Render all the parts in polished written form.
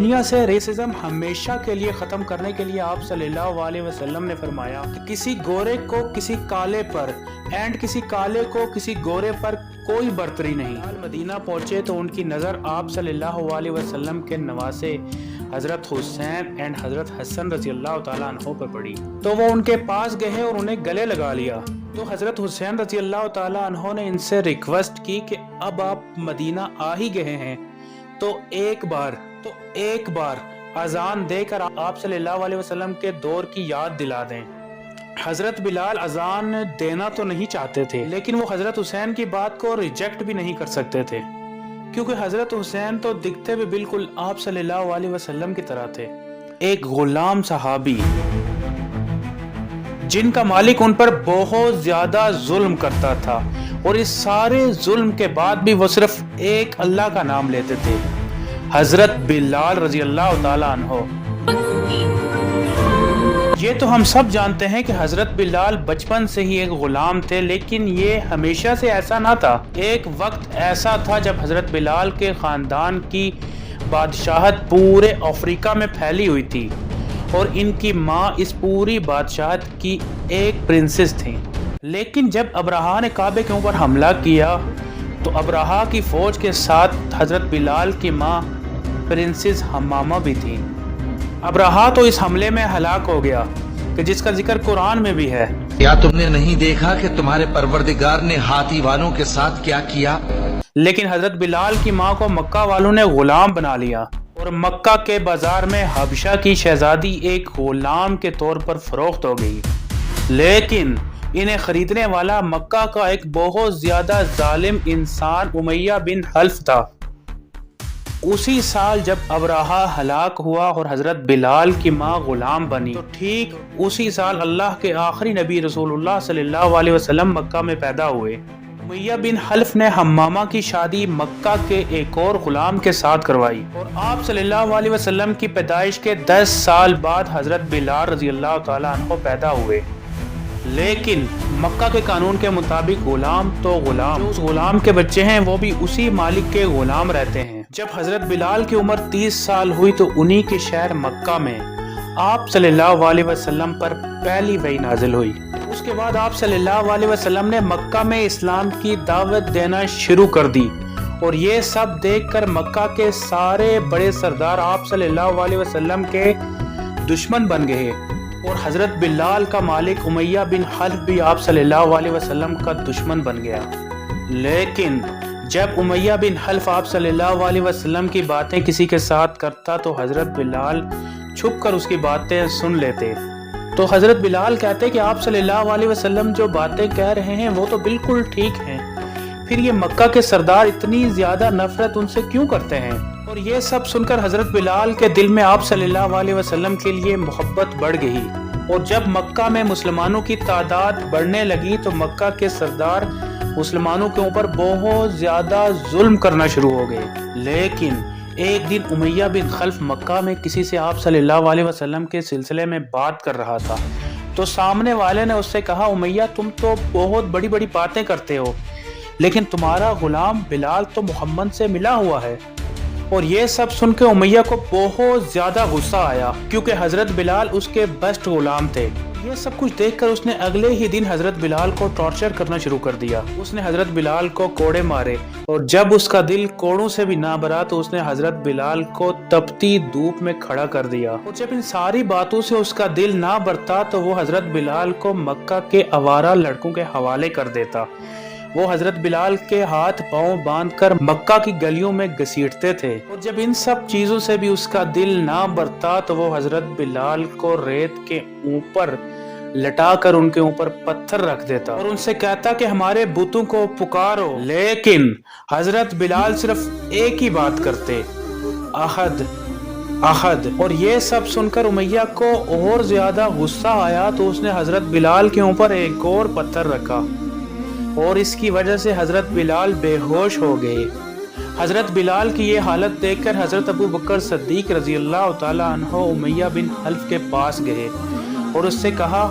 دنیا سے ریسزم ہمیشہ کے لیے ختم کرنے کے لیے آپ صلی اللہ علیہ وسلم نے فرمایا کہ کسی گورے کو کسی کالے پر اینڈ کسی کالے کو کسی گورے پر کوئی برتری نہیں۔ مدینہ پہنچے تو ان کی نظر آپ صلی اللہ علیہ وسلم کے نواسے حضرت حسین اینڈ حضرت حسن رضی اللہ تعالیٰ عنہ پر پڑی، تو وہ ان کے پاس گئے اور انہیں گلے لگا لیا۔ تو حضرت حسین رضی اللہ تعالیٰ عنہ نے ان سے ریکویسٹ کی کہ اب آپ مدینہ آ ہی گئے ہیں تو ایک بار اذان دے کر آپ صلی اللہ علیہ وسلم کے دور کی یاد دلا دیں۔ حضرت بلال اذان دینا تو نہیں چاہتے تھے، لیکن وہ حضرت حسین کی بات کو ریجیکٹ بھی نہیں کر سکتے تھے، کیونکہ حضرت حسین تو دکھتے بھی بالکل آپ صلی اللہ علیہ وسلم کی طرح تھے۔ ایک غلام صحابی جن کا مالک ان پر بہت زیادہ ظلم کرتا تھا، اور اس سارے ظلم کے بعد بھی وہ صرف ایک اللہ کا نام لیتے تھے، حضرت بلال رضی اللہ تعالیٰ عنہ۔ یہ تو ہم سب جانتے ہیں کہ حضرت بلال بچپن سے ہی ایک غلام تھے، لیکن یہ ہمیشہ سے ایسا نہ تھا۔ ایک وقت ایسا تھا جب حضرت بلال کے خاندان کی بادشاہت پورے افریقہ میں پھیلی ہوئی تھی، اور ان کی ماں اس پوری بادشاہت کی ایک پرنسس تھیں۔ لیکن جب ابرہا نے کعبے کے اوپر حملہ کیا تو ابرہا کی فوج کے ساتھ حضرت بلال کی ماں پرنسس حمامہ بھی تھی۔ ابرہا تو اس حملے میں ہلاک ہو گیا، کہ جس کا ذکر قرآن میں بھی ہے۔ کیا تم نے نہیں دیکھا کہ تمہارے پروردگار نے ہاتھی والوں کے ساتھ کیا کیا؟ لیکن حضرت بلال کی ماں کو مکہ والوں نے غلام بنا لیا، اور مکہ کے بازار میں حبشہ کی شہزادی ایک غلام کے طور پر فروخت ہو گئی۔ لیکن انہیں خریدنے والا مکہ کا ایک بہت زیادہ ظالم انسان امیہ بن حلف تھا۔ اسی سال جب ابرہا ہلاک ہوا اور حضرت بلال کی ماں غلام بنی، تو ٹھیک اسی سال اللہ کے آخری نبی رسول اللہ صلی اللہ علیہ وسلم مکہ میں پیدا ہوئے۔ امیہ بن حلف نے حمامہ کی شادی مکہ کے ایک اور غلام کے ساتھ کروائی، اور آپ صلی اللہ علیہ وسلم کی پیدائش کے 10 سال بعد حضرت بلال رضی اللہ تعالیٰ عنہ پیدا ہوئے۔ لیکن مکہ کے قانون کے مطابق غلام تو غلام، جو اس غلام کے بچے ہیں وہ بھی اسی مالک کے غلام رہتے ہیں۔ جب حضرت بلال کی عمر 30 سال ہوئی تو انہی کے شہر مکہ میں آپ صلی اللہ علیہ وسلم پر پہلی وحی نازل ہوئی۔ اس کے بعد آپ صلی اللہ علیہ وسلم نے مکہ میں اسلام کی دعوت دینا شروع کر دی، اور یہ سب دیکھ کر مکہ کے سارے بڑے سردار آپ صلی اللہ علیہ وسلم کے دشمن بن گئے، اور حضرت بلال کا مالک امیہ بن حلف بھی آپ صلی اللہ علیہ وسلم کا دشمن بن گیا۔ لیکن جب امیہ بن حلف آپ صلی اللہ علیہ وسلم کی باتیں کسی کے ساتھ کرتا تو حضرت بلال چھپ کر اس کی باتیں سن لیتے۔ تو حضرت بلال کہتے کہ آپ صلی اللہ علیہ وسلم جو باتیں کہہ رہے ہیں وہ تو بالکل ٹھیک ہیں، پھر یہ مکہ کے سردار اتنی زیادہ نفرت ان سے کیوں کرتے ہیں؟ اور یہ سب سن کر حضرت بلال کے دل میں آپ صلی اللہ علیہ وسلم کے لیے محبت بڑھ گئی، اور جب مکہ میں مسلمانوں کی تعداد بڑھنے لگی تو مکہ کے سردار مسلمانوں کے اوپر بہت زیادہ ظلم کرنا شروع ہو گئے۔ لیکن ایک دن امیہ بن خلف مکہ میں کسی سے آپ صلی اللہ علیہ وسلم کے سلسلے میں بات کر رہا تھا، تو سامنے والے نے اس سے کہا، امیہ تم تو بہت بڑی بڑی باتیں کرتے ہو، لیکن تمہارا غلام بلال تو محمد سے ملا ہوا ہے۔ اور یہ سب سن کے امیہ کو بہت زیادہ غصہ آیا، کیونکہ حضرت بلال اس کے بیسٹ غلام تھے۔ یہ سب کچھ دیکھ کر اس نے اگلے ہی دن حضرت بلال کو ٹارچر کرنا شروع کر دیا۔ اس نے حضرت بلال کو کوڑے مارے، اور جب اس کا دل کوڑوں سے بھی نہ بھرا تو اس نے حضرت بلال کو تپتی دھوپ میں کھڑا کر دیا۔ اور جب ان ساری باتوں سے اس کا دل نہ بھرتا تو وہ حضرت بلال کو مکہ کے آوارہ لڑکوں کے حوالے کر دیتا۔ وہ حضرت بلال کے ہاتھ پاؤں باندھ کر مکہ کی گلیوں میں گھسیٹتے تھے، اور جب ان سب چیزوں سے بھی اس کا دل نہ بھرتا تو وہ حضرت بلال کو ریت کے اوپر لٹا کر ان کے اوپر پتھر رکھ دیتا، اور ان سے کہتا کہ ہمارے بتوں کو پکارو۔ لیکن حضرت بلال صرف ایک ہی بات کرتے، احد احد۔ اور یہ سب سن کر امیہ کو اور زیادہ غصہ آیا، تو اس نے حضرت بلال کے اوپر ایک اور پتھر رکھا، اور اس کی وجہ سے حضرت بلال بے ہوش ہو گئے۔ حضرت بلال کی یہ حالت دیکھ کر حضرت ابو بکر صدیق رضی اللہ تعالیٰ عنہ امیہ بن حلف کے پاس گئے، اور اس سے کہا،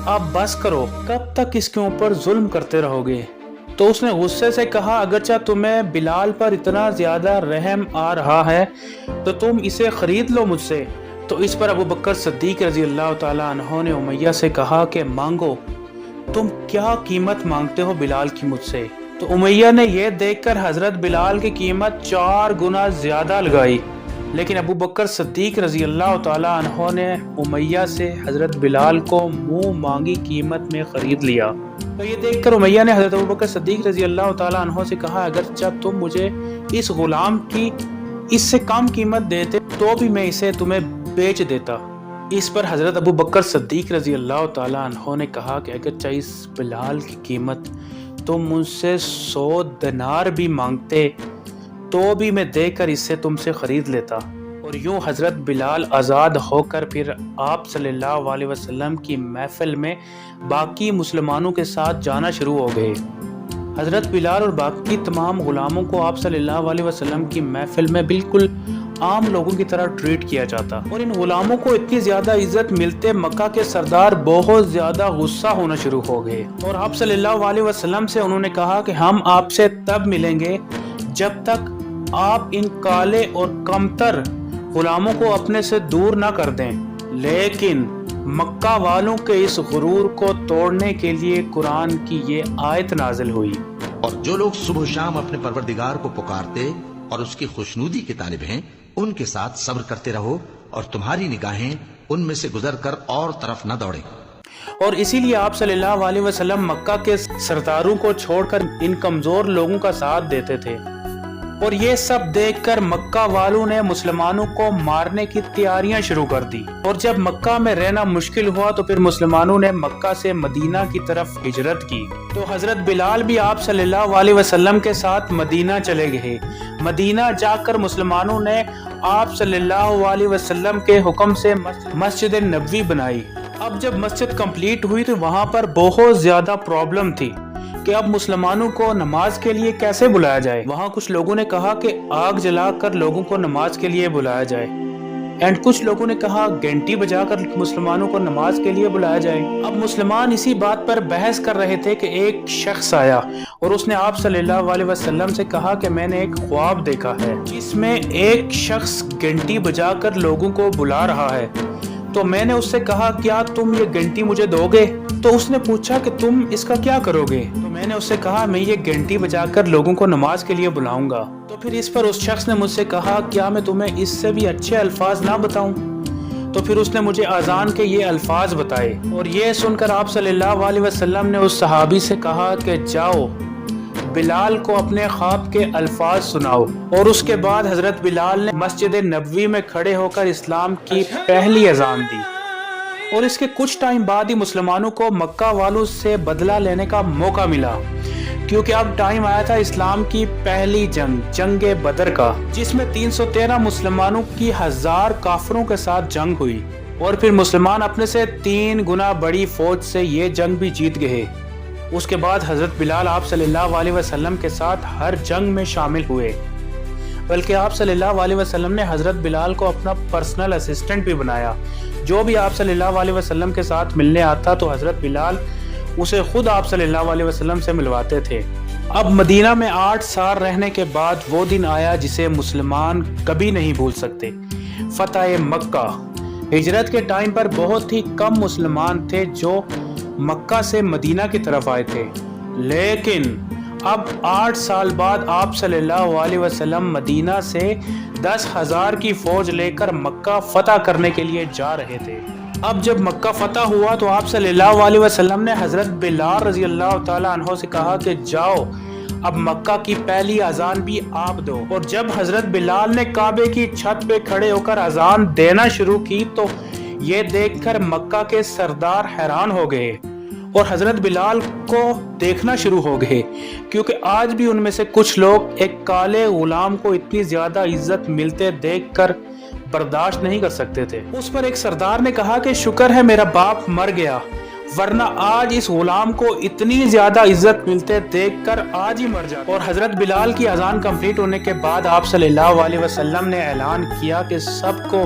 اب بس کرو، کب تک اس کے اوپر ظلم کرتے رہو گے؟ تو اس نے غصے سے کہا اگرچہ تمہیں بلال پر اتنا زیادہ رحم آ رہا ہے تو تم اسے خرید لو مجھ سے۔ تو اس پر ابو بکر صدیق رضی اللہ تعالیٰ عنہ نے امیہ سے کہا کہ مانگو، تم کیا قیمت مانگتے ہو بلال کی مجھ سے؟ تو امیہ نے یہ دیکھ کر حضرت بلال کی قیمت 4 گنا زیادہ لگائی، لیکن ابو بکر صدیق رضی اللہ تعالیٰ عنہ نے امیہ سے حضرت بلال کو منہ مانگی قیمت میں خرید لیا۔ تو یہ دیکھ کر امیہ نے حضرت ابو بکر صدیق رضی اللہ تعالیٰ عنہ سے کہا اگر جب تم مجھے اس غلام کی اس سے کم قیمت دیتے تو بھی میں اسے تمہیں بیچ دیتا۔ اس پر حضرت ابو بکر صدیق رضی اللہ تعالیٰ عنہ نے کہا کہ اگرچہ اس بلال کی قیمت تم مجھ سے 100 دینار بھی مانگتے تو بھی میں دے کر اسے تم سے خرید لیتا۔ اور یوں حضرت بلال آزاد ہو کر پھر آپ صلی اللہ علیہ وسلم کی محفل میں باقی مسلمانوں کے ساتھ جانا شروع ہو گئے۔ حضرت بلال اور باقی تمام غلاموں کو آپ صلی اللہ علیہ وسلم کی محفل میں بالکل عام لوگوں کی طرح ٹریٹ کیا جاتا، اور ان غلاموں کو اتنی زیادہ عزت ملتے مکہ کے سردار بہت زیادہ غصہ ہونا شروع ہو گئے، اور آپ صلی اللہ علیہ وسلم سے انہوں نے کہا کہ ہم آپ سے تب ملیں گے جب تک آپ ان کالے اور کمتر غلاموں کو اپنے سے دور نہ کر دیں۔ لیکن مکہ والوں کے اس غرور کو توڑنے کے لیے قرآن کی یہ آیت نازل ہوئی، اور جو لوگ صبح و شام اپنے پروردگار کو پکارتے اور اس کی خوشنودی کے طالب ہیں ان کے ساتھ صبر کرتے رہو، اور تمہاری نگاہیں ان میں سے گزر کر اور طرف نہ دوڑیں۔ اور اسی لیے آپ صلی اللہ علیہ وسلم مکہ کے سرداروں کو چھوڑ کر ان کمزور لوگوں کا ساتھ دیتے تھے، اور یہ سب دیکھ کر مکہ والوں نے مسلمانوں کو مارنے کی تیاریاں شروع کر دی، اور جب مکہ میں رہنا مشکل ہوا تو پھر مسلمانوں نے مکہ سے مدینہ کی طرف ہجرت کی۔ تو حضرت بلال بھی آپ صلی اللہ علیہ وسلم کے ساتھ مدینہ چلے گئے۔ مدینہ جا کر مسلمانوں نے آپ صلی اللہ علیہ وسلم کے حکم سے مسجد نبوی بنائی۔ اب جب مسجد کمپلیٹ ہوئی تو وہاں پر بہت زیادہ پرابلم تھی کہ اب مسلمانوں کو نماز کے لیے کیسے بلایا جائے۔ وہاں کچھ لوگوں نے کہا کہ آگ جلا کر لوگوں کو نماز کے لیے بلایا جائے، اینڈ کچھ لوگوں نے کہا گھنٹی بجا کر مسلمانوں کو نماز کے لیے بلایا جائے۔ اب مسلمان اسی بات پر بحث کر رہے تھے کہ ایک شخص آیا اور اس نے آپ صلی اللہ علیہ وسلم سے کہا کہ میں نے ایک خواب دیکھا ہے جس میں ایک شخص گھنٹی بجا کر لوگوں کو بلا رہا ہے، تو میں نے اس سے کہا کیا تم یہ گھنٹی مجھے دو گے؟ تو اس نے پوچھا کہ تم اس کا کیا کرو گے؟ تو میں نے اس سے کہا میں یہ گھنٹی بجا کر لوگوں کو نماز کے لیے بلاؤں گا۔ تو پھر اس پر اس شخص نے مجھ سے کہا کیا میں تمہیں اس سے بھی اچھے الفاظ نہ بتاؤں؟ تو پھر اس نے مجھے اذان کے یہ الفاظ بتائے، اور یہ سن کر آپ صلی اللہ علیہ وسلم نے اس صحابی سے کہا کہ جاؤ بلال کو اپنے خواب کے الفاظ سناؤ۔ اور اس کے بعد حضرت بلال نے مسجد نبوی میں کھڑے ہو کر اسلام کی پہلی اذان دی، اور اس کے کچھ ٹائم بعد ہی مسلمانوں کو مکہ والوں سے بدلہ لینے کا موقع ملا، کیونکہ اب ٹائم آیا تھا اسلام کی پہلی جنگ بدر کا، جس میں 313 مسلمانوں کی 1000 کافروں کے ساتھ جنگ ہوئی، اور پھر مسلمان اپنے سے 3 گنا بڑی فوج سے یہ جنگ بھی جیت گئے۔ اس کے بعد حضرت بلال آپ صلی اللہ علیہ وسلم کے ساتھ ہر جنگ میں شامل ہوئے، بلکہ آپ صلی اللہ علیہ وسلم نے حضرت بلال کو اپنا پرسنل اسسٹنٹ بھی بنایا۔ جو بھی آپ صلی اللہ علیہ وسلم کے ساتھ ملنے آتا تو حضرت بلال اسے خود آپ صلی اللہ علیہ وسلم سے ملواتے تھے۔ اب مدینہ میں 8 سال رہنے کے بعد وہ دن آیا جسے مسلمان کبھی نہیں بھول سکتے، فتح مکہ۔ ہجرت کے ٹائم پر بہت ہی کم مسلمان تھے جو مکہ سے مدینہ کی طرف آئے تھے، لیکن اب 8 سال بعد آپ صلی اللہ علیہ وسلم مدینہ سے 10,000 کی فوج لے کر مکہ فتح کرنے کے لیے جا رہے تھے۔ اب جب مکہ فتح ہوا تو آپ صلی اللہ علیہ وسلم نے حضرت بلال رضی اللہ تعالیٰ عنہ سے کہا کہ جاؤ اب مکہ کی پہلی اذان بھی آپ دو۔ اور جب حضرت بلال نے کعبے کی چھت پہ کھڑے ہو کر اذان دینا شروع کی تو یہ دیکھ کر مکہ کے سردار حیران ہو گئے اور حضرت بلال کو دیکھنا شروع ہو گئے، کیونکہ آج بھی ان میں سے کچھ لوگ ایک کالے غلام کو اتنی زیادہ عزت ملتے دیکھ کر برداشت نہیں کر سکتے تھے۔ اس پر ایک سردار نے کہا کہ شکر ہے میرا باپ مر گیا، ورنہ آج اس غلام کو اتنی زیادہ عزت ملتے دیکھ کر آج ہی مر جاتا۔ اور حضرت بلال کی اذان کمپلیٹ ہونے کے بعد آپ صلی اللہ علیہ وسلم نے اعلان کیا کہ سب کو